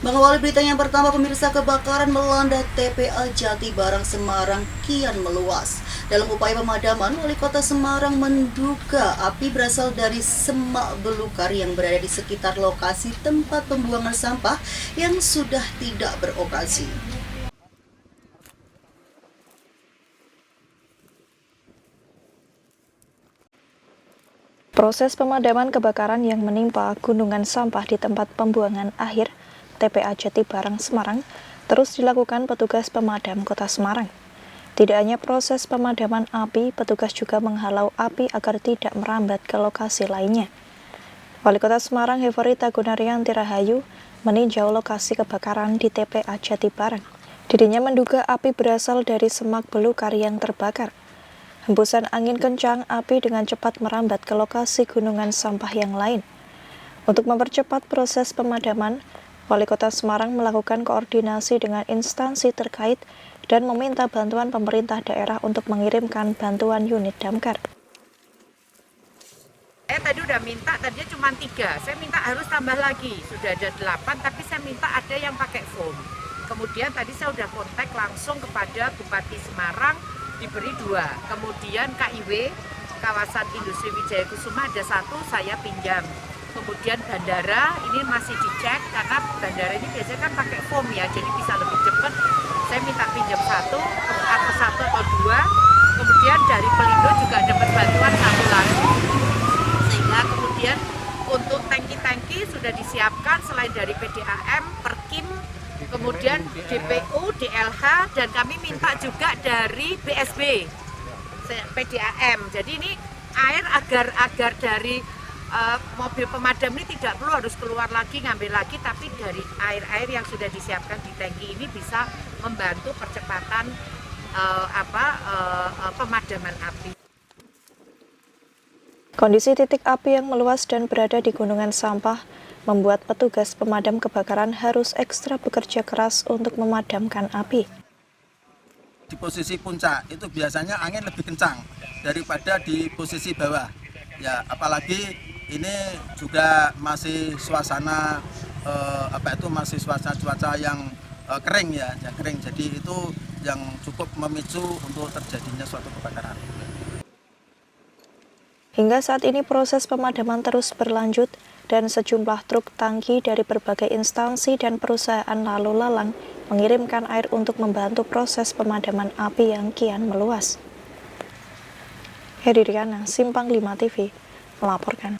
Mengawali berita yang pertama, pemirsa, kebakaran melanda TPA Jatibarang Semarang kian meluas. Dalam upaya pemadaman, Wali Kota Semarang menduga api berasal dari semak belukar yang berada di sekitar lokasi tempat pembuangan sampah yang sudah tidak beroperasi. Proses pemadaman kebakaran yang menimpa gunungan sampah di tempat pembuangan akhir TPA Jatibarang Semarang terus dilakukan petugas pemadam Kota Semarang. Tidak hanya proses pemadaman api, petugas juga menghalau api agar tidak merambat ke lokasi lainnya. Wali Kota Semarang Heforita Gunaryanti Rahayu meninjau lokasi kebakaran di TPA Jatibarang. Dirinya menduga api berasal dari semak belukar yang terbakar. Hembusan angin kencang, api dengan cepat merambat ke lokasi gunungan sampah yang lain. Untuk mempercepat proses pemadaman, Wali Kota Semarang melakukan koordinasi dengan instansi terkait dan meminta bantuan pemerintah daerah untuk mengirimkan bantuan unit damkar. Saya tadi udah minta, tadinya cuma 3, saya minta harus tambah lagi, sudah ada 8, tapi saya minta ada yang pakai foam. Kemudian tadi saya udah kontak langsung kepada Bupati Semarang, diberi 2. Kemudian KIW, kawasan industri Wijaya Kusuma ada 1, saya pinjam. Kemudian bandara ini masih dicek karena bandara ini biasanya kan pakai foam ya, jadi bisa lebih cepat. Saya minta pinjam 1 atau 2. Kemudian dari Pelindo juga dapat bantuan 1 lagi. Sehingga kemudian untuk tangki-tangki sudah disiapkan selain dari PDAM, Perkim, kemudian DPU, DLH, dan kami minta juga dari BSB, PDAM. Jadi ini air agar dari mobil pemadam ini tidak perlu harus keluar lagi, ngambil lagi, tapi dari air-air yang sudah disiapkan di tangki ini bisa membantu percepatan pemadaman api. Kondisi titik api yang meluas dan berada di gunungan sampah membuat petugas pemadam kebakaran harus ekstra bekerja keras untuk memadamkan api. Di posisi puncak itu biasanya angin lebih kencang daripada di posisi bawah. Ya, apalagi ini juga masih suasana masih suasana cuaca yang kering ya, yang kering. Jadi itu yang cukup memicu untuk terjadinya suatu kebakaran. Hingga saat ini proses pemadaman terus berlanjut dan sejumlah truk tangki dari berbagai instansi dan perusahaan lalu lalang mengirimkan air untuk membantu proses pemadaman api yang kian meluas. Heri Riana, Simpang 5 TV, melaporkan.